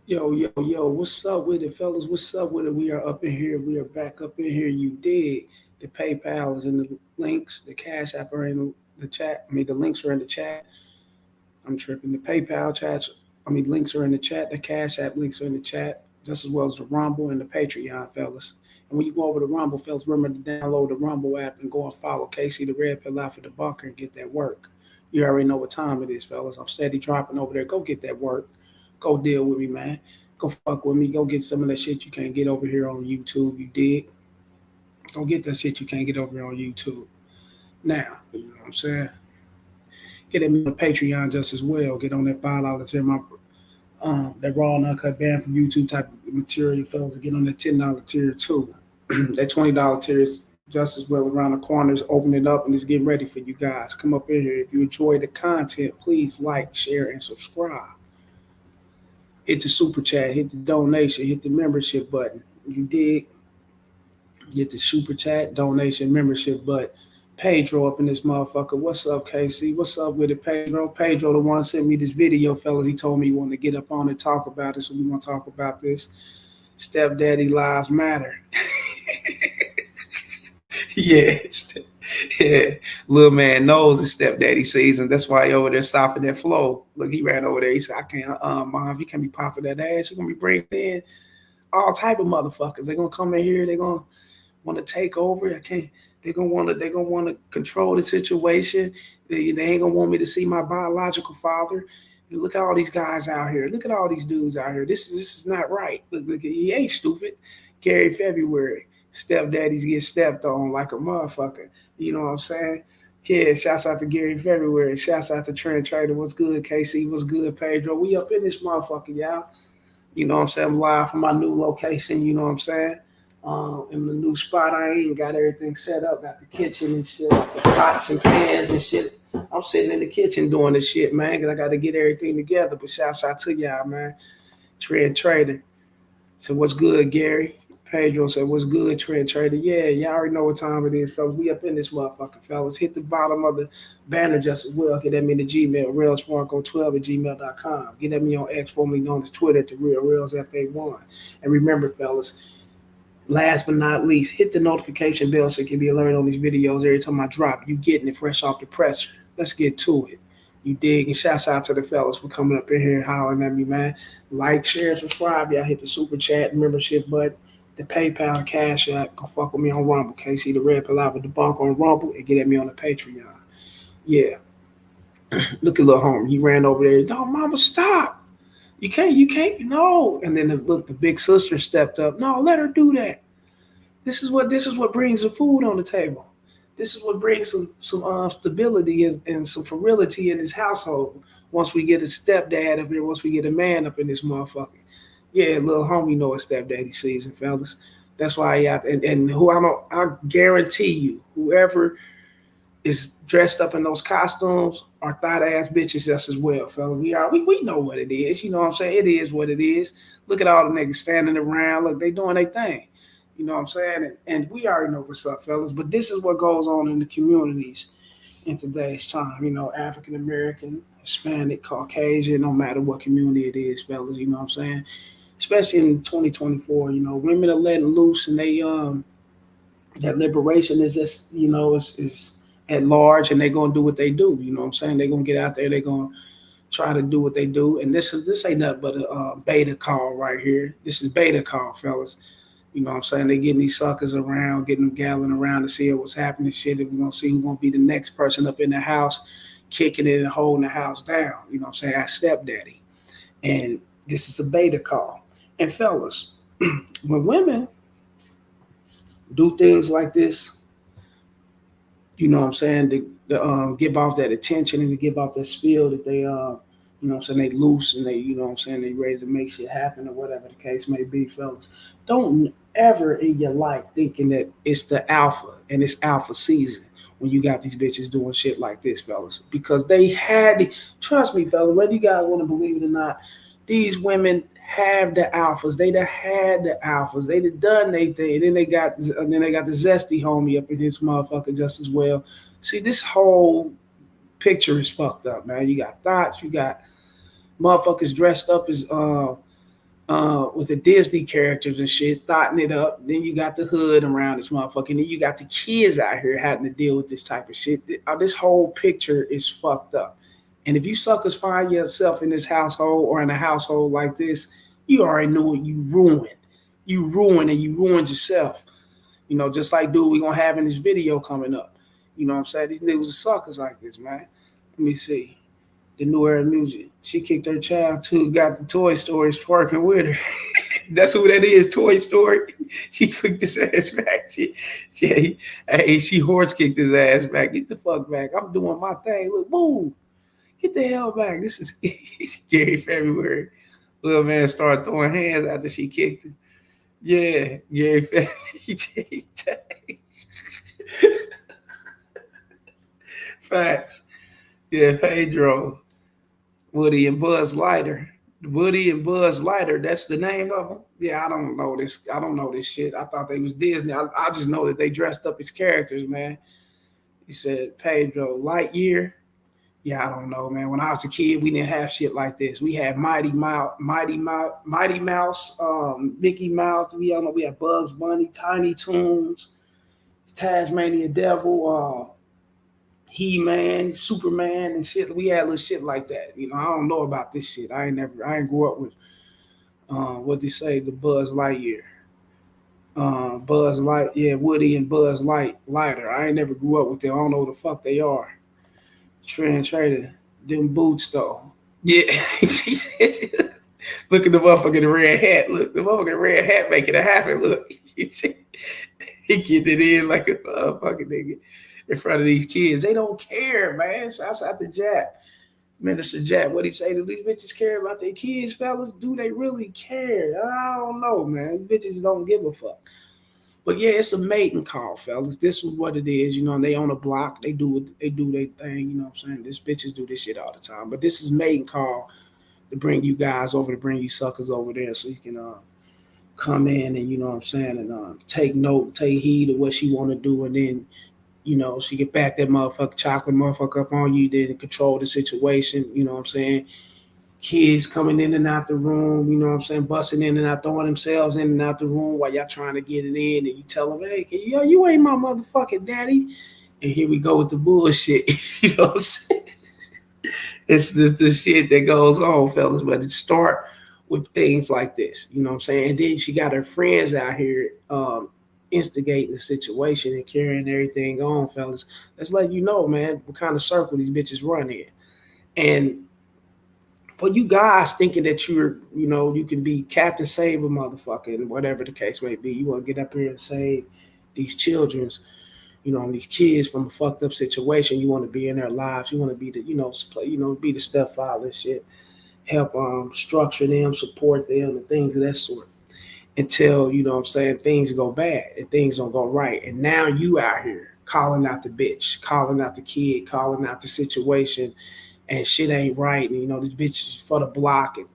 Yo, what's up with it, fellas? What's up with it? We are up in here. We are back up in here. You dig. The PayPal is in the links. The Cash App are in the chat. The links are in the chat. I'm tripping. The PayPal chats, links are in the chat. The Cash App links are in the chat, just as well as the Rumble and the Patreon, fellas. And when you go over to Rumble, fellas, remember to download the Rumble app and go and follow Casey the Red Pill out for the bunker and get that work. You already know what time it is, fellas. I'm steady dropping over there. Go get that work. Go deal with me, man. Go fuck with me. Go get some of that shit you can't get over here on YouTube. You dig? Go get that shit you can't get over here on YouTube. Now, you know what I'm saying? Get at me on the Patreon just as well. Get on that $5 tier. That raw and uncut band from YouTube type of material, fellas. Get on that $10 tier too. That $20 tier is just as well around the corners. Open it up and it's getting ready for you guys. Come up in here. If you enjoy the content, please like, share, and subscribe. Hit the super chat, hit the donation, hit the membership button. You dig? Hit the super chat, donation, membership button. Pedro up in this motherfucker. What's up, KC? What's up with it, Pedro? Pedro, the one sent me this video, fellas. He told me he wanted to get up on it, talk about it, so we're gonna talk about this. Stepdaddy lives matter. yeah, yeah. Little man knows it's stepdaddy season. That's why he over there stopping that flow. Look, he ran over there. He said, "I can't, mom, you can't be popping that ass. You're gonna be bringing in all type of motherfuckers. They're gonna come in here. They're gonna want to take over. I can't. They're gonna want to control the situation. They ain't gonna want me to see my biological father. Look at all these guys out here. Look at all these dudes out here. This is not right. Look, he ain't stupid. Gary February, stepdaddies get stepped on like a motherfucker. You know what I'm saying? Yeah, shouts out to Gary February. Shouts out to Trent Trader. What's good, KC? What's good, Pedro? We up in this motherfucker, y'all. You know what I'm saying? I'm live from my new location, you know what I'm saying? In the new spot I ain't got everything set up, got the kitchen and shit, the pots and pans and shit. I'm sitting in the kitchen doing this shit, man, because I got to get everything together. But shouts out to y'all, man. Trend Trader. So what's good, Gary? Pedro said, what's good, Trend Trader? Yeah, y'all already know what time it is, fellas. We up in this motherfucker, fellas. Hit the bottom of the banner just as well. Get at me in the Gmail, railsfargo12 at gmail.com. Get at me on X, formerly known as Twitter, at the Real Rails FA1. And remember, fellas, last but not least, hit the notification bell so you can be alerted on these videos every time I drop. You getting it fresh off the presser. Let's get to it. You dig? And shouts out to the fellas for coming up in here and hollering at me, man. Like, share, subscribe. Y'all hit the super chat membership button, the PayPal, the Cash App. Go fuck with me on Rumble. Casey the Red Pill out with the bunk on Rumble and get at me on the Patreon. Yeah. Look at little homie. He ran over there. No, mama, stop. You can't, no. And then look, the big sister stepped up. No, let her do that. This is what brings the food on the table. This is what brings some stability and some virility in this household. Once we get a stepdad up here, once we get a man up in this motherfucker. Yeah, little homie know it's stepdaddy season, fellas. That's why I have, and who I guarantee you, whoever is dressed up in those costumes are thought ass bitches just as well, fellas. We know what it is. You know what I'm saying? It is what it is. Look at all the niggas standing around. Look, they doing their thing. You know what I'm saying? And we already know what's up, fellas. But this is what goes on in the communities in today's time. You know, African American, Hispanic, Caucasian, no matter what community it is, fellas. You know what I'm saying? Especially in 2024, you know, women are letting loose, and they that liberation is just, is at large, and they're gonna do what they do. You know what I'm saying? They're gonna get out there. They're gonna try to do what they do. And this ain't nothing but a beta call right here. This is beta call, fellas. You know what I'm saying? They getting these suckers around, getting them gathering around to see what's happening. Shit, and we're gonna see who's gonna be the next person up in the house, kicking it and holding the house down. You know what I'm saying? I stepdaddy. And this is a beta call. And fellas, when women do things like this, you know what I'm saying, to give off that attention and to give off that spiel that they you know what I'm saying, they loose and they, you know what I'm saying, they ready to make shit happen or whatever the case may be, fellas. Don't ever in your life thinking that it's the alpha and it's alpha season when you got these bitches doing shit like this, fellas. Because they had, trust me, fellas, whether you guys want to believe it or not, these women have the alphas. They done had the alphas. They done done they thing. Then they got the zesty homie up in his motherfucker just as well. See, this whole picture is fucked up, man. You got thoughts. You got motherfuckers dressed up as with the Disney characters and shit, thotting it up. Then you got the hood around this motherfucker. And then you got the kids out here having to deal with this type of shit. This whole picture is fucked up. And if you suckers find yourself in this household or in a household like this, you already know what you ruined. You ruined and you ruined yourself. You know, just like dude we gonna have in this video coming up. You know what I'm saying? These niggas are suckers like this, man. Let me see. The new era music. She kicked her child too, got the Toy Story twerking with her. That's who that is, Toy Story. She kicked his ass back. She horse kicked his ass back. Get the fuck back. I'm doing my thing. Look, move. Get the hell back. This is Gary February. Little man started throwing hands after she kicked him. Yeah, Gary February. Facts. Yeah, Pedro. Woody and Buzz Lighter. Woody and Buzz Lighter, that's the name of them. Yeah, I don't know this. I don't know this shit. I thought they was Disney. I just know that they dressed up as characters, man. He said Pedro Lightyear. Yeah, I don't know, man. When I was a kid, we didn't have shit like this. We had Mighty Mouse, Mickey Mouse. We don't know. We had Bugs Bunny, Tiny Toons, Tasmanian Devil, He-Man, Superman, and shit. We had little shit like that. You know, I don't know about this shit. I ain't grew up with what they say, the Buzz Lightyear. Buzz Light, yeah, Woody and Lighter. I ain't never grew up with them. I don't know what the fuck they are. Trend trader, them boots though. Yeah. Look at the motherfucker in the red hat. Look, the motherfucker in the red hat making it happen. Look. He get it in like a motherfucking nigga in front of these kids. They don't care, man. Shouts out to Jack. Minister Jack, what he say? Do these bitches care about their kids, fellas? Do they really care? I don't know, man. These bitches don't give a fuck. But yeah, it's a mating call, fellas. This is what it is, you know. And they on the block, they do their thing, you know what I'm saying? These bitches do this shit all the time. But this is mating call to bring you guys over, to bring you suckers over there, so you can come in and you know what I'm saying, and take note, take heed of what she want to do, and then you know she get back that motherfucker chocolate motherfucker up on you, then control the situation. You know what I'm saying? Kids coming in and out the room, you know what I'm saying, busting in and out, throwing themselves in and out the room while y'all trying to get it in, and you tell them, hey, you ain't my motherfucking daddy. And here we go with the bullshit. You know what I'm saying? It's the shit that goes on, fellas. But it start with things like this, you know what I'm saying? And then she got her friends out here instigating the situation and carrying everything on, fellas. Let's let you know, man, what kind of circle these bitches run in. And for you guys thinking that you know, you can be Captain Save a motherfucker and whatever the case may be, you want to get up here and save these children's, you know, these kids from a fucked up situation. You want to be in their lives. You want to be the, be the stepfather and shit. Help structure them, support them, and things of that sort. Until, you know what I'm saying, things go bad and things don't go right. And now you out here calling out the bitch, calling out the kid, calling out the situation, and shit ain't right. And you know, this bitch is for the block and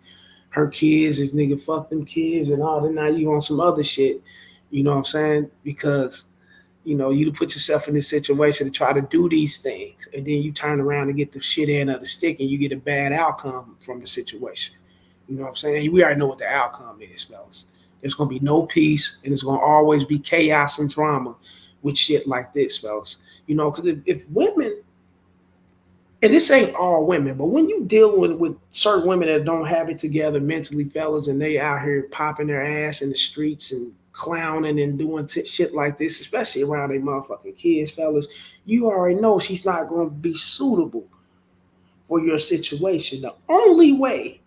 her kids is nigga fuck them kids and all that. Now you on some other shit, you know what I'm saying? Because you know, you put yourself in this situation to try to do these things, and then you turn around and get the shit end of the stick, and you get a bad outcome from the situation. You know what I'm saying? We already know what the outcome is, fellas. There's gonna be no peace, and it's gonna always be chaos and drama with shit like this, fellas. You know, because if women, and this ain't all women, but when you deal with certain women that don't have it together mentally, fellas, and they out here popping their ass in the streets and clowning and doing shit like this, especially around their motherfucking kids, fellas, you already know she's not going to be suitable for your situation. The only way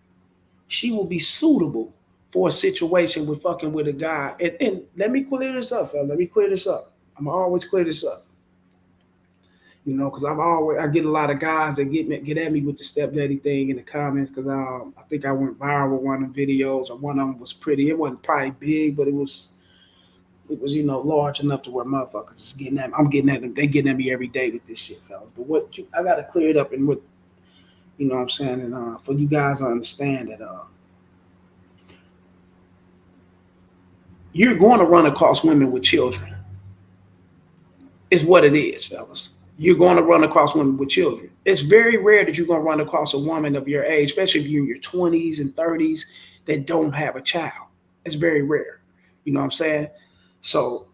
she will be suitable for a situation with fucking with a guy, and let me clear this up, fella. Let me clear this up. I'm always clear this up. You know, because I get a lot of guys that get at me with the stepdaddy thing in the comments because I think I went viral with one of the videos, or one of them was pretty. It wasn't probably big, but it was you know, large enough to where motherfuckers is getting at me. I'm getting at them. They getting at me every day with this shit, fellas. But I gotta clear it up, and what, you know what I'm saying, and for you guys to understand that you're going to run across women with children. Is what it is, fellas. you're going to run across women with children. It's very rare that you're going to run across a woman of your age, especially if you're in your 20s and 30s, that don't have a child. It's very rare. You know what I'm saying? So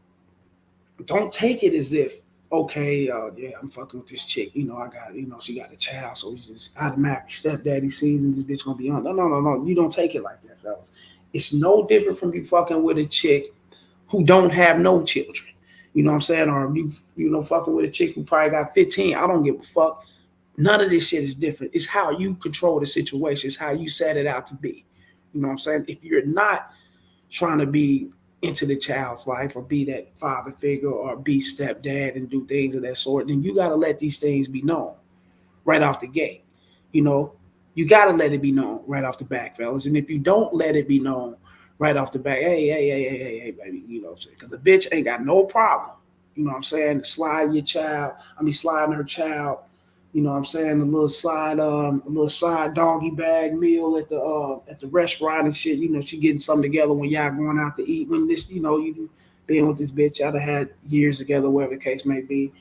don't take it as if, okay, yeah, I'm fucking with this chick. I got, she got a child, so it's just automatic stepdaddy season. This bitch gonna be on. No, no, no, no. You don't take it like that, fellas. It's no different from you fucking with a chick who don't have no children. You know what I'm saying? Or fucking with a chick who probably got 15. I don't give a fuck. None of this shit is different. It's how you control the situation. It's how you set it out to be. You know what I'm saying? If you're not trying to be into the child's life or be that father figure or be stepdad and do things of that sort, then you got to let these things be known right off the gate. You know, you got to let it be known right off the back, fellas. And if you don't let it be known right off the back, hey, baby, you know what I'm saying? Because a bitch ain't got no problem, you know what I'm saying, sliding her child, you know what I'm saying, a little side doggy bag meal at the restaurant and shit. She getting something together when y'all going out to eat. When this, you being with this bitch, y'all done had years together, whatever the case may be,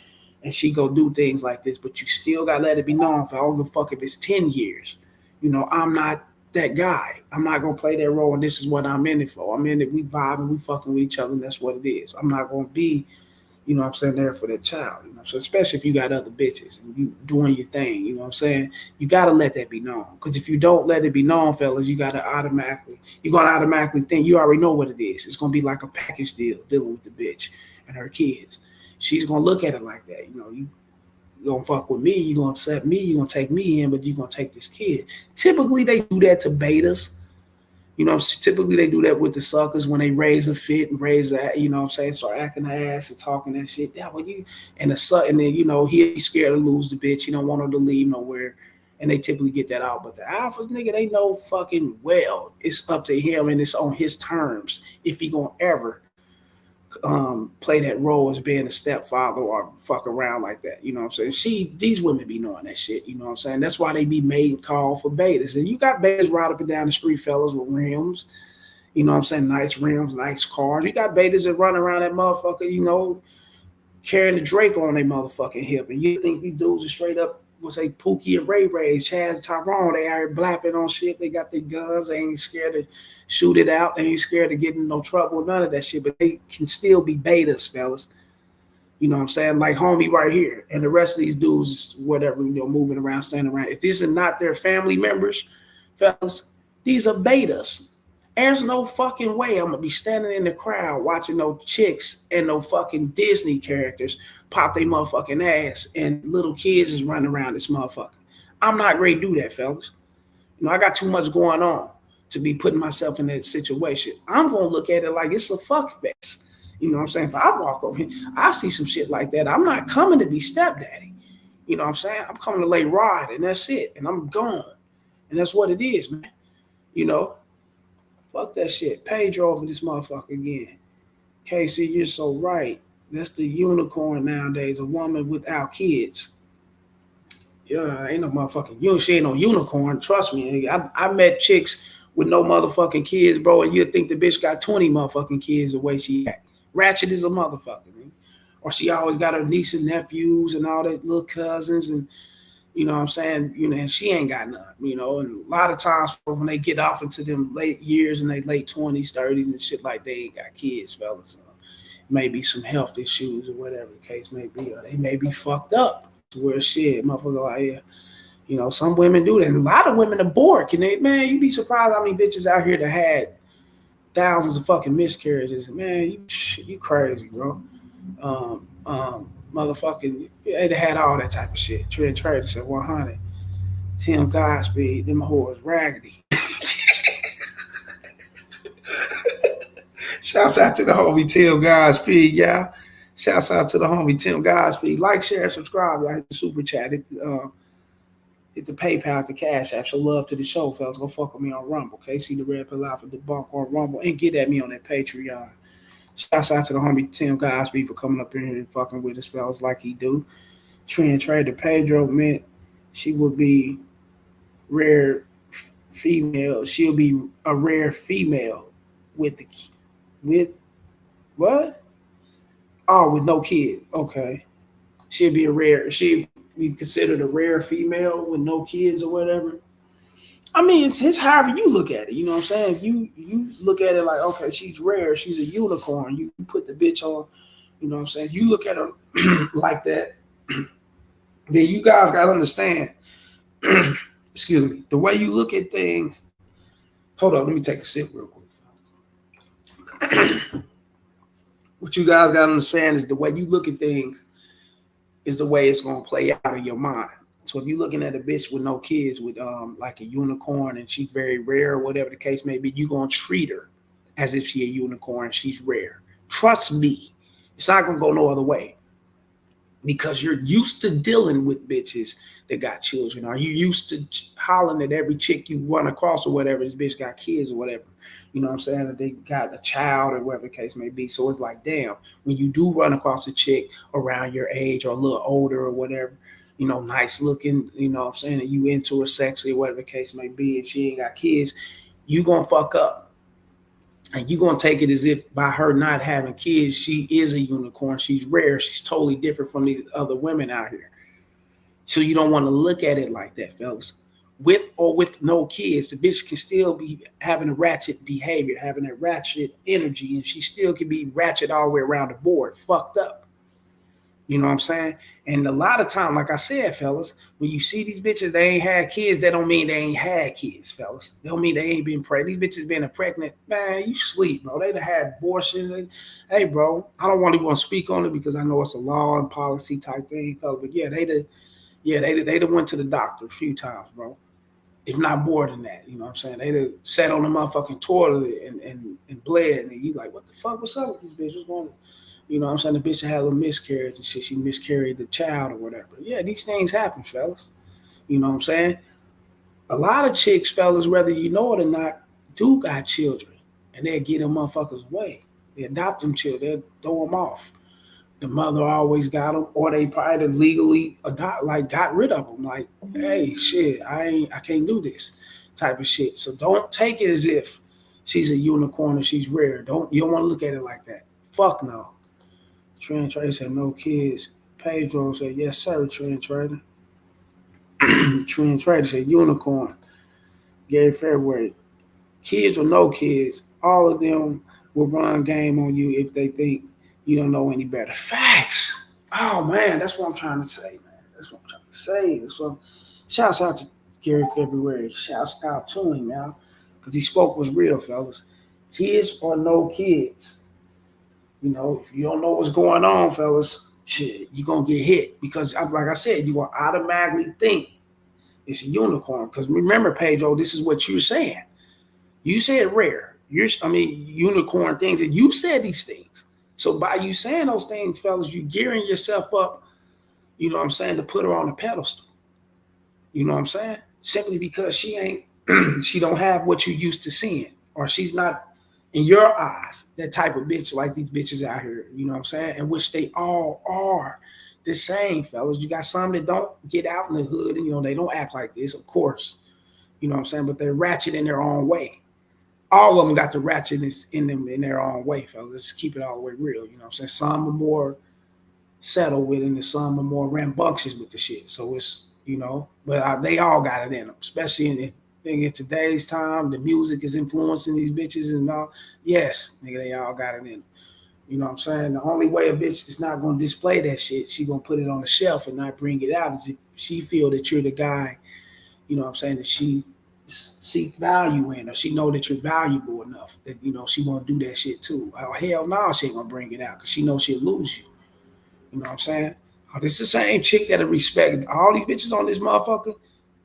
and she go do things like this, but you still gotta let it be known. For I don't give a fuck if it's 10 years. I'm not that guy. I'm not gonna play that role, and this is what I'm in it for. I'm in it. We vibe and we fucking with each other, and that's what it is. I'm not gonna be, I'm saying, there for that child. So especially if you got other bitches and you doing your thing, you know what I'm saying? You gotta let that be known. Because if you don't let it be known, fellas, you're gonna automatically think you already know what it is. It's gonna be like a package deal dealing with the bitch and her kids. She's gonna look at it like that. You gonna fuck with me, you gonna accept me, you gonna take me in, but you gonna take this kid. Typically they do that to betas. Typically they do that with the suckers when they raise a fit and raise that, you know what I'm saying, start acting the ass and talking that shit. Yeah, well, and the suck, and then he'll be scared to lose the bitch. He don't want her to leave nowhere, and they typically get that out. But the alphas, nigga, they know fucking well it's up to him and it's on his terms if he gonna ever play that role as being a stepfather or fuck around like that. You know what I'm saying? These women be knowing that shit. You know what I'm saying? That's why they be made and called for betas. And you got betas right up and down the street, fellas, with rims. You know what I'm saying? Nice rims, nice cars. You got betas that run around that motherfucker, carrying the Drake on their motherfucking hip. And you think these dudes are straight up, what's say, Pookie and Ray Ray, Chaz, Tyrone, they are blapping on shit. They got their guns. They ain't scared to shoot it out. They ain't scared to get in no trouble, none of that shit. But they can still be betas, fellas. You know what I'm saying? Like homie right here. And the rest of these dudes, whatever, moving around, standing around. If these are not their family members, fellas, these are betas. There's no fucking way I'm gonna be standing in the crowd watching no chicks and no fucking Disney characters pop their motherfucking ass and little kids is running around this motherfucker. I'm not ready to do that, fellas. I got too much going on to be putting myself in that situation. I'm gonna look at it like it's a fuck fest. You know what I'm saying? If I walk over here, I see some shit like that. I'm not coming to be stepdaddy. You know what I'm saying? I'm coming to lay ride and that's it. And I'm gone. And that's what it is, man. You know? Fuck that shit. Pedro over this motherfucker again. Casey, you're so right. That's the unicorn nowadays, a woman without kids. Yeah, ain't no motherfucking she ain't no unicorn. Trust me. I met chicks with no motherfucking kids, bro, and you'd think the bitch got 20 motherfucking kids the way she act. Ratchet is a motherfucker, man. Or she always got her niece and nephews and all that little cousins and you know what I'm saying? And she ain't got none, and a lot of times when they get off into them late years and they late 20s, 30s and shit like they ain't got kids, fellas. Maybe some health issues or whatever the case may be, or they may be fucked up to where shit, motherfucker like, yeah. Some women do that. And a lot of women abort. Man, you'd be surprised how many bitches out here that had thousands of fucking miscarriages. Man, you crazy, bro. Motherfucking, they had all that type of shit. Trent Trader said 100. Tim Godspeed, them whores raggedy. Shouts out to the homie Tim Godspeed, y'all. Shouts out to the homie Tim Godspeed. Like, share, subscribe. Y'all hit the super chat. Hit the PayPal, the Cash App. Show love to the show, fellas. Go fuck with me on Rumble, okay? See the red pill out for the bunk on Rumble and get at me on that Patreon. Shouts out to the homie Tim Godspeed for coming up here and fucking with us, fellas, like he do. Trend Trader Pedro meant she would be rare female. She'll be a rare female with what? Oh, with no kid. Okay. She'd be a rare. She'd be considered a rare female with no kids or whatever. I mean, it's however you look at it. You know what I'm saying? If you look at it like, okay, she's rare, she's a unicorn. You put the bitch on. You know what I'm saying? You look at her like that, then you guys gotta understand. Excuse me. The way you look at things. Hold on, let me take a sip real quick. What you guys gotta understand is the way you look at things is the way it's gonna play out in your mind. So if you're looking at a bitch with no kids, with like a unicorn, and she's very rare, or whatever the case may be, you're gonna treat her as if she a unicorn, she's rare. Trust me, it's not gonna go no other way. Because you're used to dealing with bitches that got children. Are you used to hollering at every chick you run across or whatever, this bitch got kids or whatever? You know what I'm saying? That they got a child or whatever the case may be. So it's like, damn, when you do run across a chick around your age or a little older or whatever, you know, nice looking, you know what I'm saying, and you into her sexy or whatever the case may be, and she ain't got kids, you gonna fuck up. And you're gonna take it as if by her not having kids, she is a unicorn. She's rare. She's totally different from these other women out here. So you don't want to look at it like that, fellas. With or with no kids, the bitch can still be having a ratchet behavior, having a ratchet energy, and she still can be ratchet all the way around the board, fucked up. You know what I'm saying? And a lot of time, like I said, fellas, when you see these bitches, they ain't had kids, that don't mean they ain't had kids, fellas. They don't mean they ain't been pregnant. These bitches been pregnant, man, you sleep, bro. They done had abortions. Hey, bro, I don't want to speak on it because I know it's a law and policy type thing, fellas. But yeah, they done went to the doctor a few times, bro. If not more than that, you know what I'm saying? They done sat on the motherfucking toilet and bled, and you like, what the fuck? What's up with this bitch? What's going on? You know what I'm saying? The bitch had a little miscarriage and shit. She miscarried the child or whatever. Yeah, these things happen, fellas. You know what I'm saying? A lot of chicks, fellas, whether you know it or not, do got children. And they'll get them motherfuckers away. They adopt them children. They'll throw them off. The mother always got them, or they probably legally got rid of them. Like, hey, shit, I can't do this type of shit. So don't take it as if she's a unicorn and she's rare. You don't want to look at it like that. Fuck no. Trend Trader said no kids. Pedro said yes sir. Trend Trader. Trend Trader said unicorn. Gary Fairway. Kids or no kids, all of them will run game on you if they think you don't know any better. Facts. Oh man, that's what I'm trying to say, man. That's what I'm trying to say. So, shouts out to Gary February. Shouts out to him, now, because he spoke was real, fellas. Kids or no kids. You know, if you don't know what's going on, fellas, shit, you're going to get hit. Because, like I said, you're going to automatically think it's a unicorn. Because remember, Pedro, this is what you're saying. You said rare. Unicorn things. And you said these things. So by you saying those things, fellas, you're gearing yourself up, you know what I'm saying, to put her on a pedestal. You know what I'm saying? Simply because she don't have what you used to seeing. Or she's not, in your eyes, that type of bitch like these bitches out here, you know what I'm saying? And which they all are the same, fellas. You got some that don't get out in the hood and, you know, they don't act like this, of course. You know what I'm saying? But they're ratchet in their own way. All of them got the ratchetness in them in their own way, fellas. Let's keep it all the way real. You know what I'm saying? Some are more settled with it and some are more rambunctious with the shit. So it's, you know, but they all got it in them, especially in today's time. The music is influencing these bitches and all. Yes, nigga, they all got it in them. You know what I'm saying? The only way a bitch is not going to display that shit, she going to put it on the shelf and not bring it out, is if she feel that you're the guy, you know what I'm saying, that she seek value in, or she know that you're valuable enough that, you know, she want to do that shit too. Oh, hell no, she ain't going to bring it out because she knows she'll lose you. You know what I'm saying? Oh, this is the same chick that'll respect all these bitches on this motherfucker,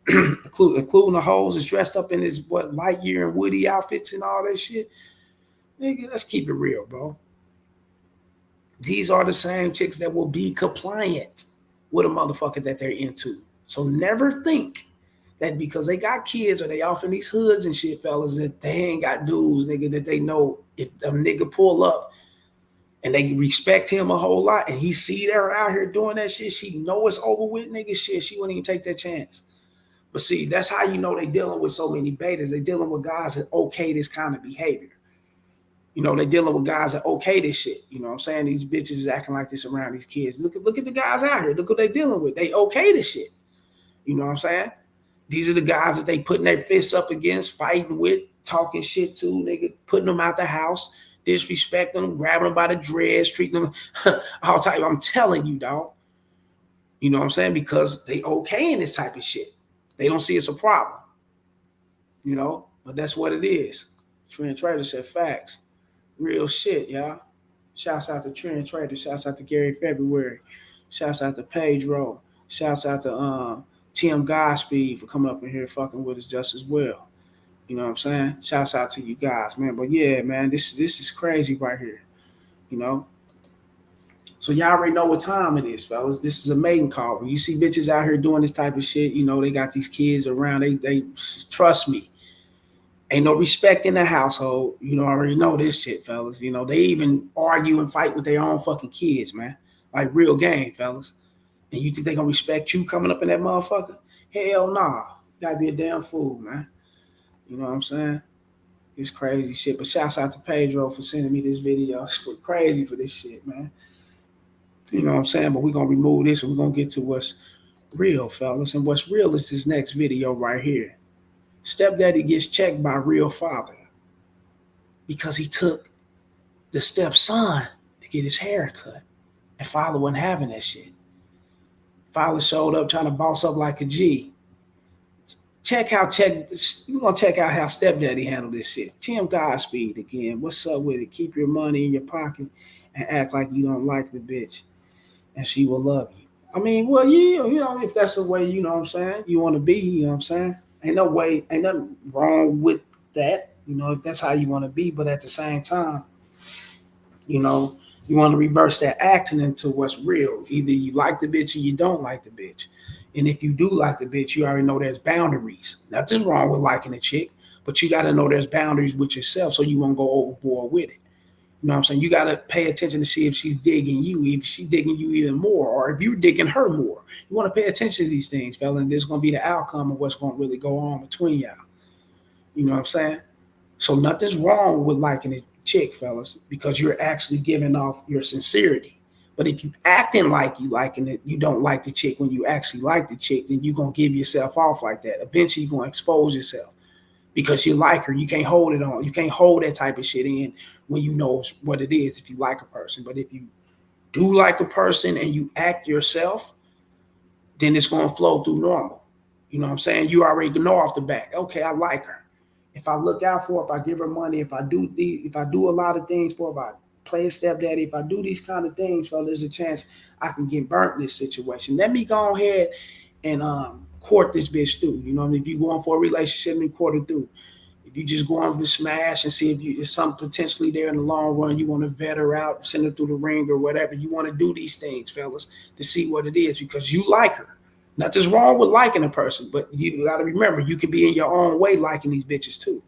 including the hoes is dressed up in this Lightyear and Woody outfits and all that shit. Nigga, let's keep it real, bro. These are the same chicks that will be compliant with a motherfucker that they're into. So never think that because they got kids or they off in these hoods and shit, fellas, that they ain't got dudes, nigga, that they know if a nigga pull up and they respect him a whole lot and he see they're out here doing that shit, she know it's over with, nigga, shit, she wouldn't even take that chance. But see, that's how you know they dealing with so many betas. They dealing with guys that okay this kind of behavior. You know, they dealing with guys that okay this shit. You know what I'm saying? These bitches is acting like this around these kids. Look at the guys out here. Look what they dealing with. They okay this shit. You know what I'm saying? These are the guys that they putting their fists up against, fighting with, talking shit to, nigga, putting them out the house, disrespecting them, grabbing them by the dreads, treating them all type. I'm telling you, dog. You know what I'm saying? Because they okay in this type of shit. They don't see it's a problem. You know, but that's what it is. Trend Trader said facts. Real shit, y'all. Shouts out to Trend Trader. Shouts out to Gary February. Shouts out to Pedro. Shouts out to Tim Godspeed for coming up in here fucking with us just as well. You know what I'm saying? Shouts out to you guys, man. But yeah, man, this is crazy right here. You know? So y'all already know what time it is, fellas. This is a mating call. When you see bitches out here doing this type of shit, you know, they got these kids around. They trust me. Ain't no respect in the household. You know, I already know this shit, fellas. You know, they even argue and fight with their own fucking kids, man. Like real game, fellas. And you think they gonna respect you coming up in that motherfucker? Hell nah. You gotta be a damn fool, man. You know what I'm saying? It's crazy shit. But shouts out to Pedro for sending me this video. We're crazy for this shit, man. You know what I'm saying? But we're gonna remove this and we're gonna get to what's real, fellas. And what's real is this next video right here. Stepdaddy gets checked by real father because he took the stepson to get his hair cut. And father wasn't having that shit. Father showed up trying to boss up like a G. We're gonna check out how stepdaddy handled this shit. Tim Godspeed again. What's up with it? Keep your money in your pocket and act like you don't like the bitch, and she will love you. I mean, well, yeah, you know, if that's the way, you know what I'm saying, you want to be, you know what I'm saying? Ain't nothing wrong with that, you know, if that's how you want to be. But at the same time, you know, you want to reverse that acting into what's real. Either you like the bitch or you don't like the bitch. And if you do like the bitch, you already know there's boundaries. Nothing's wrong with liking a chick, but you got to know there's boundaries with yourself so you won't go overboard with it. You know what I'm saying? You got to pay attention to see if she's digging you, if she's digging you even more, or if you're digging her more. You want to pay attention to these things, fella, and this is going to be the outcome of what's going to really go on between y'all. You know what I'm saying? So nothing's wrong with liking a chick, fellas, because you're actually giving off your sincerity. But if you acting like you liking it, you don't like the chick when you actually like the chick, then you're going to give yourself off like that. Eventually, you're going to expose yourself because you like her. You can't hold it on. You can't hold that type of shit in when you know what it is if you like a person. But if you do like a person and you act yourself, then it's going to flow through normal. You know what I'm saying? You already know off the back. Okay, I like her. If I look out for her, if I give her money, if I do a lot of things for her, if I play a stepdaddy, if I do these kind of things, well, there's a chance I can get burnt in this situation. Let me go ahead and court this bitch through. You know, if you going for a relationship, let me court it through. If you just going to smash and see if there's something potentially there in the long run, you want to vet her out, send her through the ring or whatever. You want to do these things, fellas, to see what it is because you like her. Nothing's wrong with liking a person, but you got to remember, you can be in your own way liking these bitches too.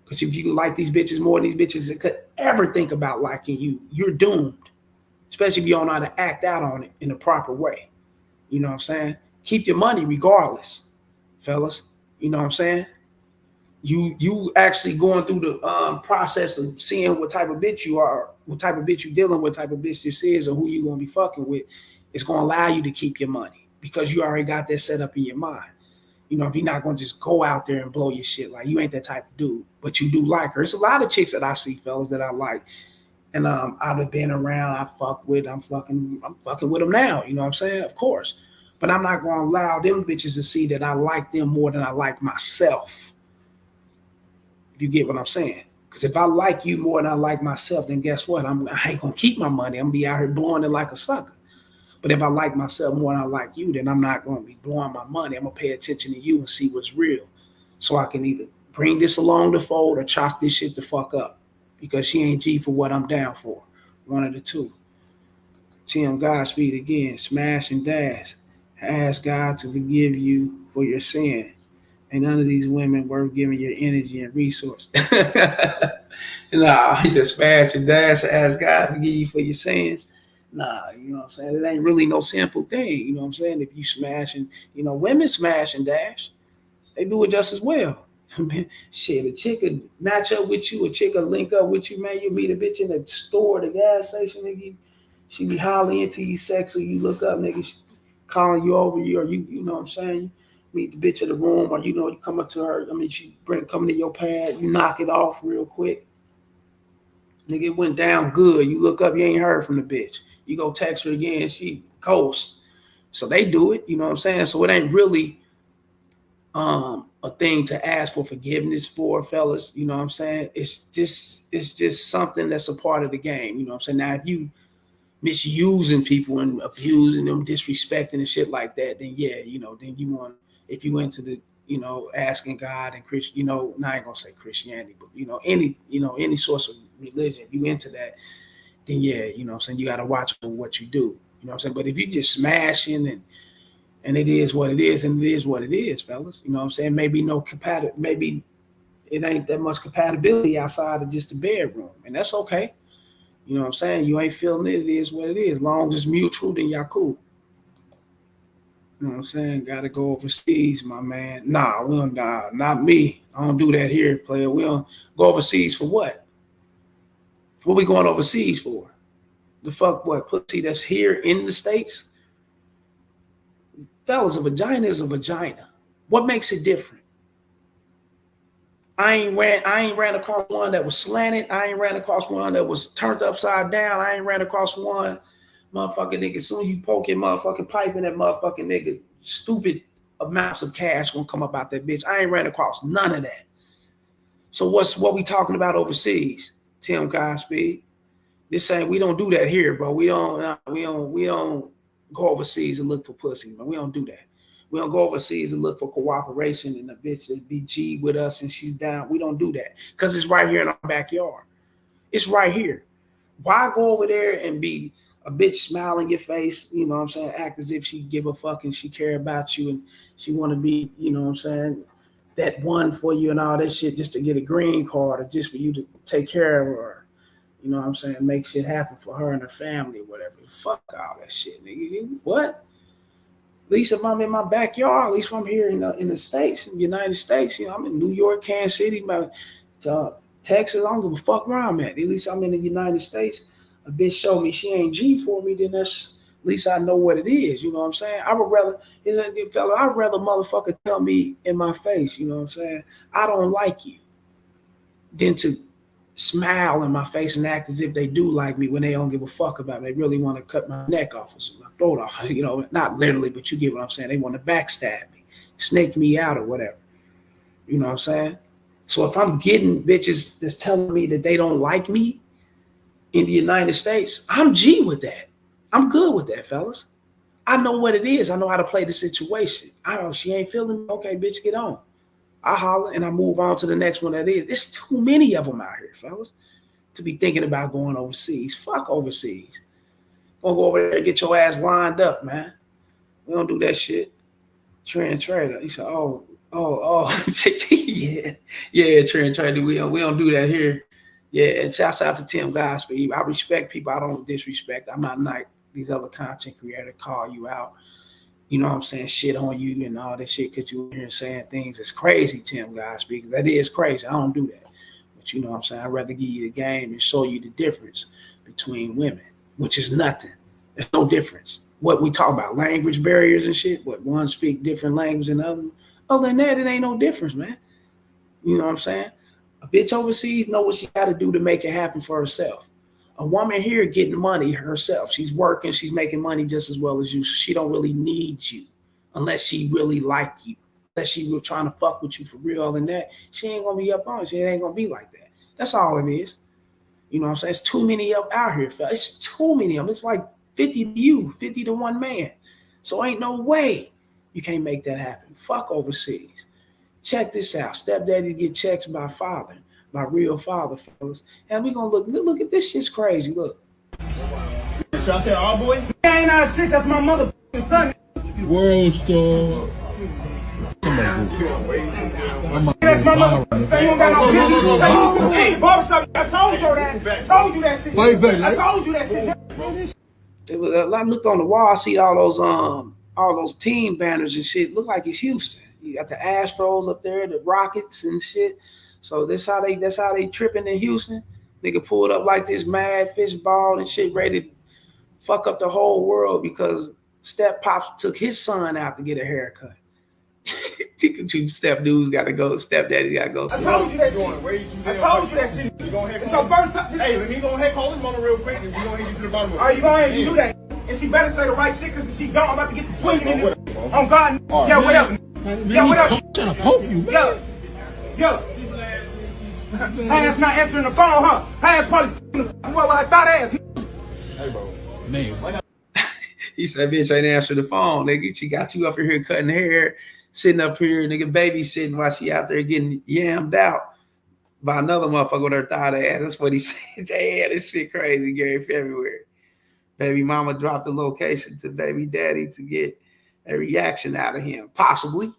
Because if you like these bitches more than these bitches that could ever think about liking you, you're doomed. Especially if you don't know how to act out on it in the proper way. You know what I'm saying? Keep your money regardless, fellas. You know what I'm saying? You actually going through the process of seeing what type of bitch you are, what type of bitch you dealing with, what type of bitch this is, or who you gonna be fucking with. It's gonna allow you to keep your money because you already got that set up in your mind. You know, if you're not gonna just go out there and blow your shit, like you ain't that type of dude, but you do like her. It's a lot of chicks that I see, fellas, that I like, and I've been around. I fuck with. I'm fucking with them now. You know what I'm saying? Of course, but I'm not gonna allow them bitches to see that I like them more than I like myself. If you get what I'm saying? Because if I like you more than I like myself, then guess what? I ain't gonna keep my money. I'm gonna be out here blowing it like a sucker. But if I like myself more than I like you, then I'm not going to be blowing my money. I'm going to pay attention to you and see what's real. So I can either bring this along the fold or chalk this shit the fuck up. Because she ain't G for what I'm down for. One of the two. Tim Godspeed again. Smash and dash. Ask God to forgive you for your sin. Ain't none of these women worth giving your energy and resource. Nah, just smash and dash and ask God to forgive you for your sins. Nah, you know what I'm saying? It ain't really no sinful thing. You know what I'm saying? If you smash and, you know, women smash and dash, they do it just as well. Shit, a chick could match up with you, a chick could link up with you, man. You meet a bitch in the store, the gas station, nigga. She be highly into you, sexy. You look up, nigga, she calling you over, you or you know what I'm saying? Meet the bitch in the room, or you know, you come up to her. I mean, she come to your pad, you knock it off real quick. Nigga, it went down good. You look up, you ain't heard from the bitch. You go text her again, she ghosts. So they do it, you know what I'm saying? So it ain't really a thing to ask for forgiveness for, fellas. You know what I'm saying? It's just something that's a part of the game. You know what I'm saying? Now, if you misusing people and abusing them, disrespecting and shit like that, then yeah, you know, then you want, if you into the, you know, asking God and Christian, you know, I ain't gonna say Christianity, but you know, any source of religion, if you into that, then yeah, you know what I'm saying, you gotta watch what you do. You know what I'm saying? But if you just smashing and it is what it is, and it is what it is, fellas. You know what I'm saying? Maybe maybe it ain't that much compatibility outside of just the bedroom, and that's okay. You know what I'm saying? You ain't feeling it, it is what it is. As long as it's mutual, then y'all cool. You know what I'm saying? Gotta go overseas, my man. Nah, we don't, not me. I don't do that here, player. We don't go overseas for what? What we going overseas for? The fuck what? Pussy that's here in the States? Fellas, a vagina is a vagina. What makes it different? I ain't ran across one that was slanted. I ain't ran across one that was turned upside down. I ain't ran across one motherfucking nigga. As soon as you poke your motherfucking pipe in that motherfucking nigga, stupid amounts of cash gonna come up out that bitch. I ain't ran across none of that. So what we talking about overseas, Tim Cosby? This saying we don't do that here, bro. We don't go overseas and look for pussy, man. We don't do that. We don't go overseas and look for cooperation and a bitch that be G with us and she's down. We don't do that because it's right here in our backyard. It's right here. Why go over there and be a bitch smile in your face, you know what I'm saying, act as if she give a fuck and she care about you and she want to be, you know what I'm saying, that one for you and all that shit just to get a green card or just for you to take care of her, you know what I'm saying, make shit happen for her and her family or whatever. Fuck all that shit, nigga. What? At least if I'm in my backyard, at least if I'm here in the States, in the United States, you know, I'm in New York, Kansas City, Texas, I don't give a fuck where I'm at. At least I'm in the United States. A bitch show me she ain't G for me, then that's, at least I know what it is. You know what I'm saying? I'd rather motherfucker tell me in my face, you know what I'm saying, I don't like you, than to smile in my face and act as if they do like me when they don't give a fuck about me. They really want to cut my neck off or my throat off, you know, not literally, but you get what I'm saying. They want to backstab me, snake me out or whatever. You know what I'm saying? So if I'm getting bitches that's telling me that they don't like me in the United States, I'm G with that. I'm good with that, fellas. I know what it is. I know how to play the situation. She ain't feeling me. Okay, bitch, get on. I holler and I move on to the next one that is. There's too many of them out here, fellas, to be thinking about going overseas. Fuck overseas. Gonna go over there and get your ass lined up, man. We don't do that shit. Trend Trader. He said, oh, yeah, Trend Trader. We don't do that here. Yeah, and shouts out to Tim Godspeed. I respect people. I don't disrespect. I'm not like these other content creators call you out. You know what I'm saying? Shit on you and all that shit because you're here saying things that's crazy, Tim Godspeed. Because that is crazy. I don't do that. But you know what I'm saying? I'd rather give you the game and show you the difference between women, which is nothing. There's no difference. What we talk about, language barriers and shit, what one speak different language than the other. Other than that, it ain't no difference, man. You know what I'm saying? A bitch overseas know what she got to do to make it happen for herself. A woman here getting money herself. She's working. She's making money just as well as you. So she don't really need you unless she really like you. Unless she was trying to fuck with you for real. Other than that, she ain't going to be up on it. She ain't going to be like that. That's all it is. You know what I'm saying? It's too many up out here, fella. It's too many of them. It's like 50 to you, 50 to one man. So ain't no way you can't make that happen. Fuck overseas. Check this out. Stepdaddy get checks by father, by real father, fellas. And we gonna look at this shit's crazy. Look. Out there, all boy. That ain't our shit, that's my motherfucking son. World Star. That's my motherfucking son. You don't got no business. Hey, barbershop, I told you that. I told you that shit. I told you that shit. I looked on the wall, I see all those team banners and shit. Look like it's Houston. You got the Astros up there, the Rockets and shit. So that's how they tripping in Houston. Nigga pulled up like this mad fish ball and shit, ready to fuck up the whole world because Step Pops took his son out to get a haircut. Two step dudes gotta go, stepdaddy gotta go. I told you that shit. I told you that shit. It's your first time. Hey, let me go ahead call this mama real quick and we gonna get to the bottom of it. Are you going to do that? And she better say the right shit because if she don't, I'm about to get the swinging in this. On God, yeah, whatever. Yeah, whatever. I'm trying to poke you, man. Yo. Hey, ass not answering the phone, huh? Hey, ass probably well, I thought ass. Hey, bro. Man. He said, bitch ain't answering the phone, nigga. She got you up here cutting hair, sitting up here, nigga, babysitting while she out there getting yammed out by another motherfucker with her thought ass. That's what he said. Yeah, this shit crazy, Gary, February. Baby mama dropped the location to baby daddy to get a reaction out of him. Possibly.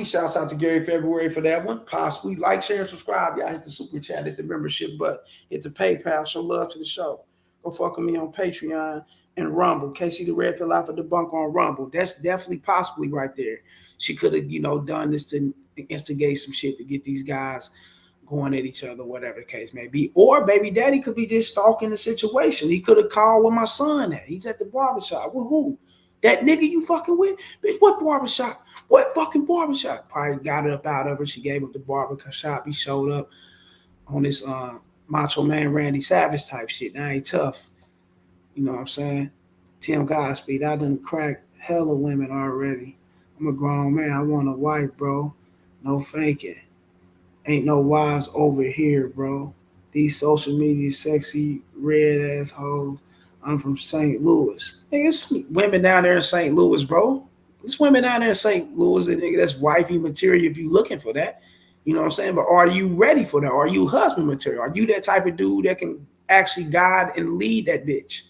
Shouts out to Gary February for that one. Possibly. Like, share, and subscribe. Y'all hit the super chat, hit the membership button, hit the PayPal. Show love to the show. Go fuck with me on Patreon and Rumble. Casey the Red Pill Alpha Debunk on Rumble. That's definitely possibly right there. She could have, done this to instigate some shit to get these guys going at each other, whatever the case may be. Or baby daddy could be just stalking the situation. He could have called where my son at. He's at the barbershop. With who? That nigga you fucking with? Bitch, what barbershop? What fucking barbershop? Probably got it up out of her. She gave up the barbershop. He showed up on this Macho Man Randy Savage type shit. Now he tough. You know what I'm saying? Tim Godspeed. I done cracked hella women already. I'm a grown man. I want a wife, bro. No faking. Ain't no wives over here, bro. These social media sexy red assholes. I'm from St. Louis. Hey, it's women down there in St. Louis, bro. It's women down there in St. Louis, and nigga, that's wifey material if you looking for that. You know what I'm saying? But are you ready for that? Are you husband material? Are you that type of dude that can actually guide and lead that bitch?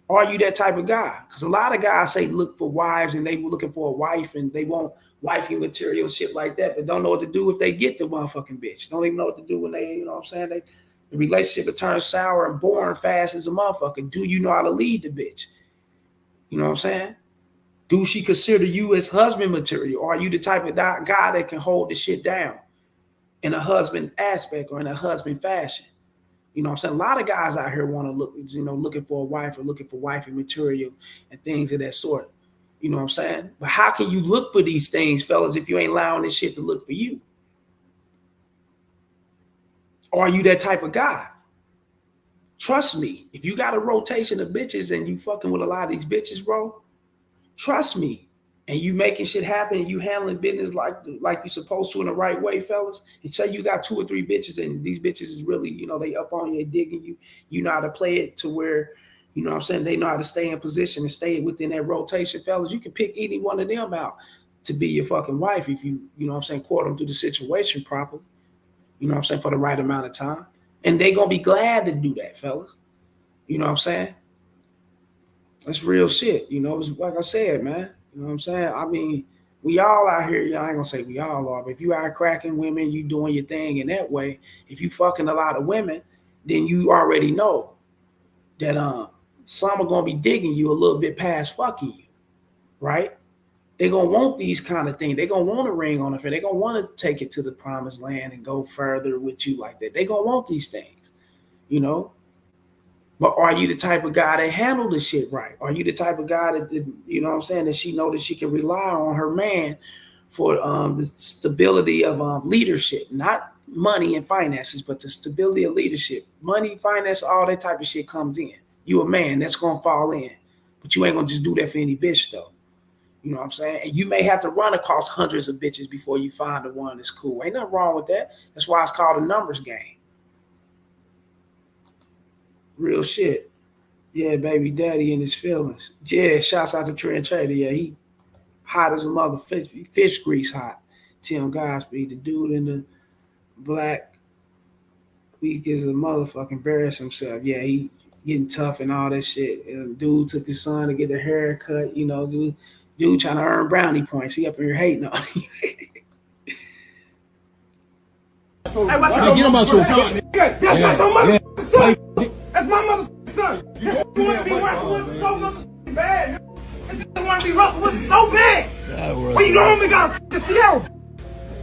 Are you that type of guy? Because a lot of guys say look for wives and they were looking for a wife and they want wifey material and shit like that, but don't know what to do if they get the motherfucking bitch. Don't even know what to do when they, you know what I'm saying? The relationship will turn sour and boring fast as a motherfucker. Do you know how to lead the bitch? You know what I'm saying? Do she consider you as husband material? Or are you the type of guy that can hold the shit down in a husband aspect or in a husband fashion? You know what I'm saying? A lot of guys out here want to look, looking for a wife or looking for wifey material and things of that sort. You know what I'm saying? But how can you look for these things, fellas, if you ain't allowing this shit to look for you? Or are you that type of guy? Trust me, if you got a rotation of bitches and you fucking with a lot of these bitches, bro, trust me, and you making shit happen and you handling business like you're supposed to in the right way, fellas, and say you got 2 or 3 bitches and these bitches is really, they up on you, they digging you, you know how to play it to where, you know what I'm saying, they know how to stay in position and stay within that rotation, fellas. You can pick any one of them out to be your fucking wife if you know what I'm saying, court them through the situation properly. You know what I'm saying, for the right amount of time. And they going to be glad to do that, fellas. You know what I'm saying? That's real shit. It's like I said, man. You know what I'm saying? I mean, we all out here, I ain't going to say we all are, but if you out cracking women, you doing your thing in that way, if you fucking a lot of women, then you already know that some are going to be digging you a little bit past fucking you, right? They're going to want these kind of things. They're going to want a ring on it. They're going to want to take it to the promised land and go further with you like that. They're going to want these things, But are you the type of guy that handle the shit right? Are you the type of guy that, you know what I'm saying, that she know that she can rely on her man for the stability of leadership, not money and finances, but the stability of leadership. Money, finance, all that type of shit comes in. You a man, that's going to fall in. But you ain't going to just do that for any bitch, though. You know what I'm saying? And you may have to run across hundreds of bitches before you find the one that's cool. Ain't nothing wrong with that. That's why it's called a numbers game. Real shit. Yeah, baby daddy in his feelings. Yeah, shouts out to Trent Trader. Yeah, he hot as a mother fish grease hot. Tim Godspeed, the dude in the black weak as a motherfucking embarrass himself. Yeah, he getting tough and all that shit. And dude took his son to get a haircut, dude trying to earn brownie points. He up in here hating on you. Hey, get him out your son. That's not your motherfucking son. That's my motherfucking son. You want to be one so motherfucking bad. This is the one trying to be Russell Wilson so bad. What you normally got a Sierra?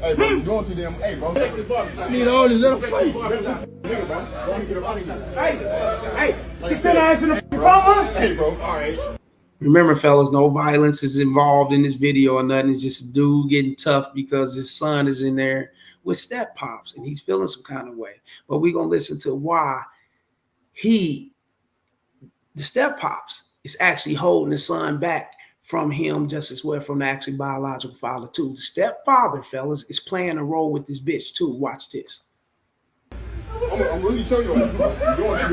Hey, bro, you going to them? Hey, bro. I need all this little fight. Hey, she said I answered the phone. Hey, bro, all right. Remember, fellas, no violence is involved in this video or nothing. It's just a dude getting tough because his son is in there with step pops and he's feeling some kind of way. But we're going to listen to why the step pops is actually holding the son back from him just as well from the actually biological father too. The stepfather, fellas, is playing a role with this bitch too. Watch this. I'm really showing you.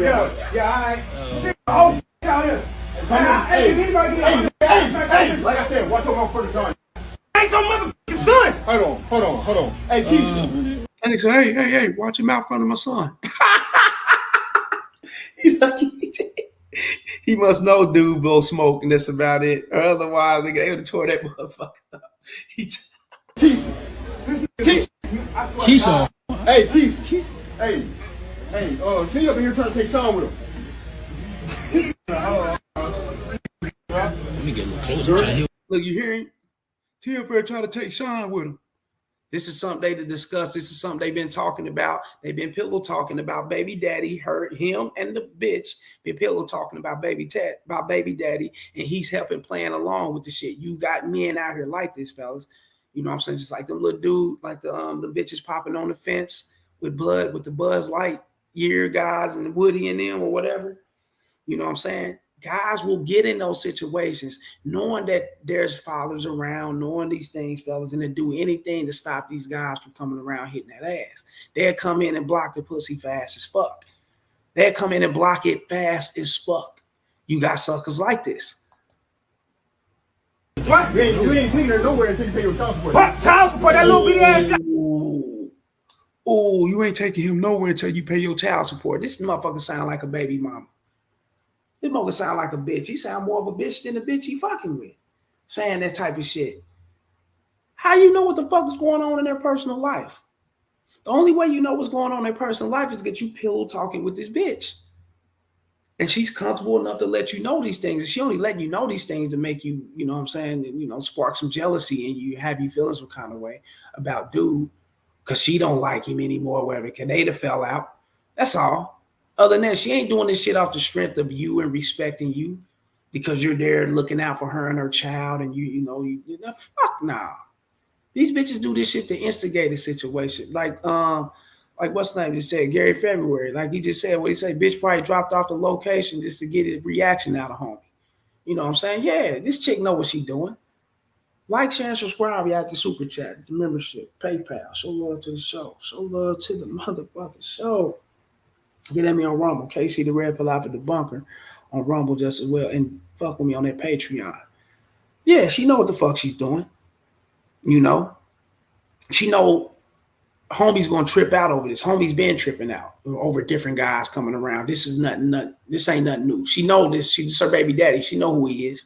Yeah, all right. Out here. Hey, Like I said, watch your mouth for the time. ain't your motherfucking son. Hold on. Hey, Keisha. And he said, hey, watch your mouth in front of my son. He's lucky. He must know dude blow smoke and that's about it. Or otherwise, they would have tore that motherfucker up. Keisha. Hey, Keisha. Hey, she up in here trying to take Sean with him. Let me get a little closer. Look, you hearing? T up here trying to take Sean with him. This is something they discuss. This is something they've been talking about. They've been pillow talking about baby daddy. Him and the bitch been pillow talking about baby daddy, and he's helping playing along with the shit. You got men out here like this, fellas. You know what I'm saying? Just like them little dude, like the bitches popping on the fence with the Buzz Lightyear guys and the Woody and them or whatever. You know what I'm saying? Guys will get in those situations knowing that there's fathers around, knowing these things, fellas, and to do anything to stop these guys from coming around hitting that ass. They'll come in and block the pussy fast as fuck. They'll come in and block it fast as fuck. You got suckers like this. What? You ain't clean there nowhere until you pay your child support. What? Child support, that little bitty ass shit. Oh, you ain't taking him nowhere until you pay your child support. This motherfucker sound like a baby mama. This motherfucker sound like a bitch. He sound more of a bitch than the bitch he fucking with. Saying that type of shit. How you know what the fuck is going on in their personal life? The only way you know what's going on in their personal life is to get you pillow talking with this bitch. And she's comfortable enough to let you know these things. And she only letting you know these things to make you, you know what I'm saying, spark some jealousy and you have you feeling some kind of way about dude because she don't like him anymore, whatever. Canada fell out. That's all. Other than that, she ain't doing this shit off the strength of you and respecting you because you're there looking out for her and her child and you know, fuck nah. These bitches do this shit to instigate a situation. Like what's the name just said, Gary February. Like he just said what he said, bitch probably dropped off the location just to get a reaction out of homie. You know what I'm saying? Yeah, this chick know what she doing. Like, share, and subscribe. You have the super chat, the membership, PayPal. Show love to the show. Show love to the motherfucking show. Get at me on Rumble, KC the Red Pill out of the bunker on Rumble just as well, and fuck with me on that Patreon. Yeah, she know what the fuck she's doing. You know, she know homie's gonna trip out over this. Homie's been tripping out over different guys coming around. This is nothing. This ain't nothing new. She know this. She's her baby daddy. She know who he is.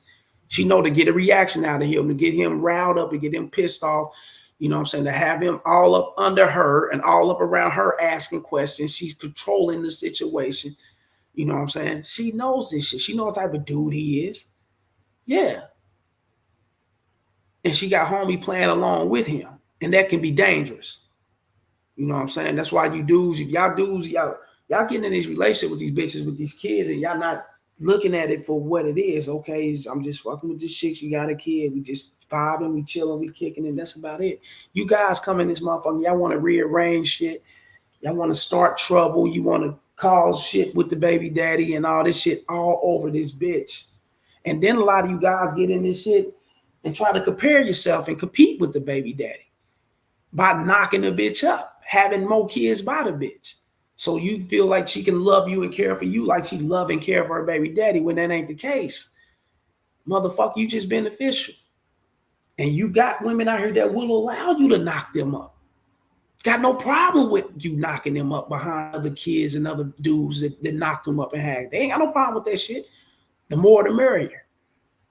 She know to get a reaction out of him, to get him riled up, to get him pissed off. You know what I'm saying? To have him all up under her and all up around her asking questions. She's controlling the situation. You know what I'm saying? She knows this shit. She knows what type of dude he is. Yeah. And she got homie playing along with him. And that can be dangerous. You know what I'm saying? That's why you dudes, y'all getting in this relationship with these bitches, with these kids, and y'all not looking at it for what it is. Okay, I'm just fucking with this chick. She got a kid. We just vibing, we chilling, we kicking, and that's about it. You guys come in this motherfucker, y'all want to rearrange shit. Y'all want to start trouble. You want to cause shit with the baby daddy and all this shit all over this bitch. And then a lot of you guys get in this shit and try to compare yourself and compete with the baby daddy by knocking the bitch up, having more kids by the bitch. So you feel like she can love you and care for you like she love and care for her baby daddy when that ain't the case. Motherfucker, you just beneficial. And you got women out here that will allow you to knock them up. Got no problem with you knocking them up behind other kids and other dudes that knock them up and hang. They ain't got no problem with that shit. The more the merrier.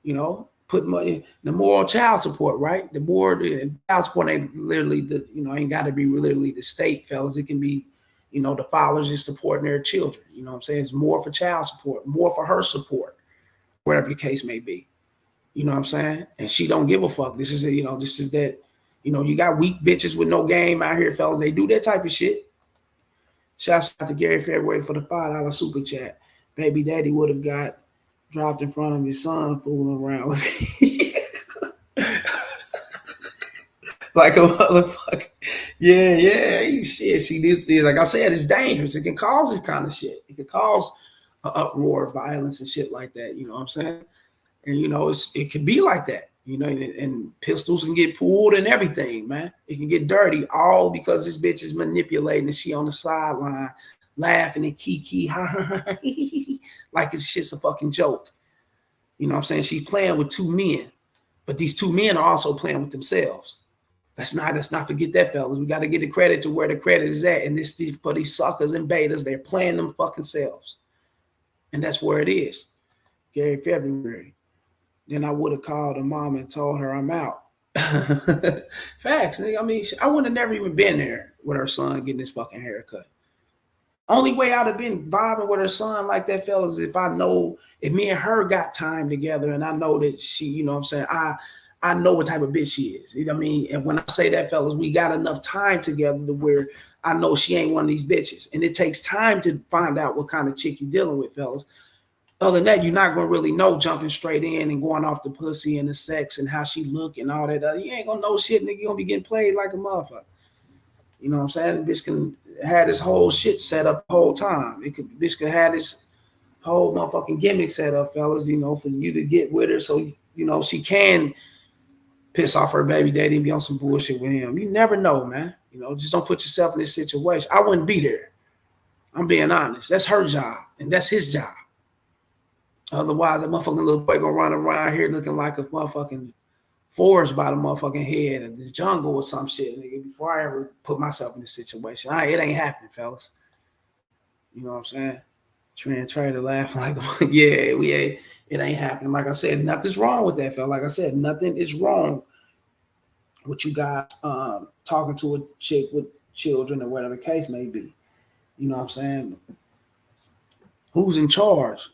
You know, put money, the more on child support, right? The more the child support ain't literally ain't got to be literally the state, fellas. It can be, the fathers just supporting their children. You know what I'm saying? It's more for child support, more for her support, whatever the case may be. You know what I'm saying? And she don't give a fuck. This is that. You got weak bitches with no game out here, fellas. They do that type of shit. Shouts out to Gary February for the $5 super chat. Baby daddy would have got dropped in front of his son fooling around with me. Like a motherfucker. Yeah. Shit. See, this, like I said, it's dangerous. It can cause this kind of shit. It can cause an uproar, violence, and shit like that. You know what I'm saying? And it can be like that. And pistols can get pulled and everything, man. It can get dirty, all because this bitch is manipulating and she on the sideline laughing and kiki, like it's shit's a fucking joke. You know what I'm saying? She's playing with two men, but these two men are also playing with themselves. Let's not forget that, fellas. We got to get the credit to where the credit is at. And this for these suckers and betas, they're playing them fucking selves. And that's where it is. Gary February. Then I would have called her mom and told her I'm out. Facts, nigga. I mean, I would have never even been there with her son getting his fucking haircut. Only way I'd have been vibing with her son like that, fellas, if me and her got time together and I know that she, you know what I'm saying, I know what type of bitch she is. You know what I mean? And when I say that, fellas, we got enough time together to where I know she ain't one of these bitches. And it takes time to find out what kind of chick you're dealing with, fellas. Other than that, you're not going to really know jumping straight in and going off the pussy and the sex and how she look and all that. You ain't going to know shit, nigga. You're going to be getting played like a motherfucker. You know what I'm saying? The bitch can have this whole shit set up the whole time. Bitch could have this whole motherfucking gimmick set up, fellas, for you to get with her so, she can piss off her baby daddy and be on some bullshit with him. You never know, man. Just don't put yourself in this situation. I wouldn't be there. I'm being honest. That's her job, and that's his job. Otherwise, that motherfucking little boy gonna run around here looking like a motherfucking forest by the motherfucking head of the jungle or some shit, nigga, before I ever put myself in this situation. It ain't happening, fellas. You know what I'm saying? Try to laugh like, it ain't happening. Like I said, nothing's wrong with that, fella. Like I said, nothing is wrong with you guys talking to a chick with children or whatever the case may be. You know what I'm saying? Who's in charge?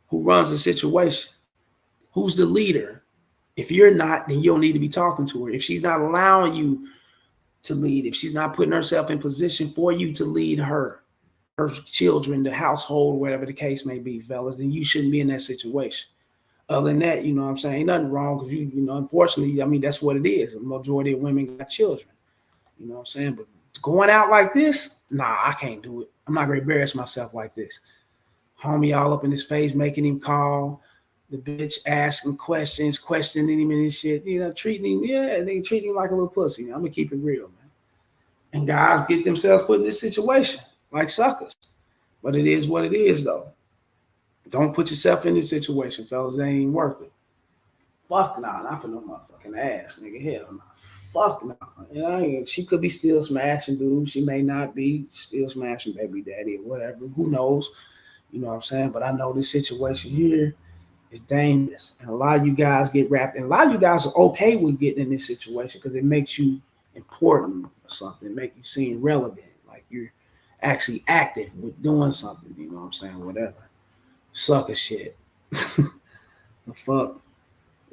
Who runs the situation? Who's the leader? If you're not, then you don't need to be talking to her. If she's not allowing you to lead, if she's not putting herself in position for you to lead her children, the household, whatever the case may be, fellas, then you shouldn't be in that situation. Other than that, you know what I'm saying? Ain't nothing wrong because unfortunately, I mean, that's what it is. The majority of women got children. You know what I'm saying? But going out like this, nah, I can't do it. I'm not gonna embarrass myself like this. Homie all up in his face, making him call. The bitch asking questions, questioning him and his shit. Treating him, they treat him like a little pussy. I'm gonna keep it real, man. And guys get themselves put in this situation like suckers. But it is what it is, though. Don't put yourself in this situation, fellas. It ain't worth it. Fuck nah, not for no motherfucking ass, nigga. Hell no. Fuck no. She could be still smashing dudes. She may not be still smashing baby daddy or whatever. Who knows? You know what I'm saying? But I know this situation here is dangerous. And a lot of you guys get wrapped. And a lot of you guys are okay with getting in this situation because it makes you important or something. It makes you seem relevant. Like you're actually active with doing something. You know what I'm saying? Whatever. Sucker shit. The fuck?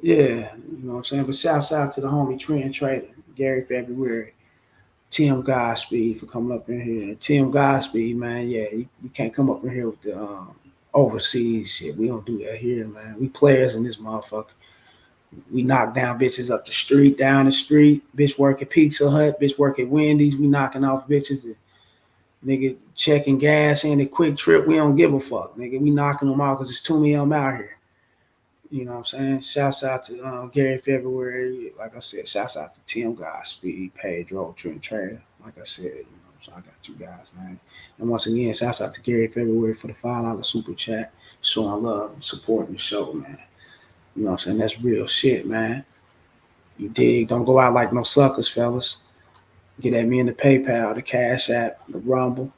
Yeah. You know what I'm saying? But shouts out to the homie Trend Trader, Gary February. Tim Godspeed for coming up in here. And Tim Godspeed, man, yeah, you can't come up in here with the overseas shit. We don't do that here, man. We players in this motherfucker. We knock down bitches up the street, down the street. Bitch work at Pizza Hut, bitch work at Wendy's. We knocking off bitches. Nigga checking gas in the Quick Trip. We don't give a fuck, nigga. We knocking them out because it's too many of them out here. You know what I'm saying? Shouts out to Gary February. Like I said, shouts out to Tim Godspeed, Pedro, Trent Trader. Like I said, so I got you guys, man. And once again, shouts out to Gary February for the $5 super chat, showing love and supporting the show, man. You know what I'm saying? That's real shit, man. You dig? Don't go out like no suckers, fellas. Get at me in the PayPal, the Cash App, the Rumble,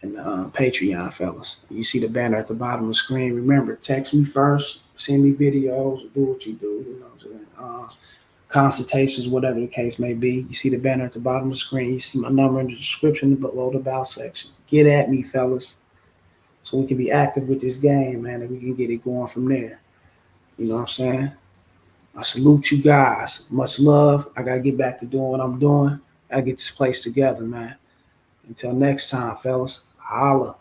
and the Patreon, fellas. You see the banner at the bottom of the screen. Remember, text me first. Send me videos, do what you do, you know what I'm saying? Consultations, whatever the case may be. You see the banner at the bottom of the screen. You see my number in the description below the about section. Get at me, fellas, so we can be active with this game, man, and we can get it going from there. You know what I'm saying? I salute you guys. Much love. I gotta get back to doing what I'm doing. I get this place together, man. Until next time, fellas. Holla.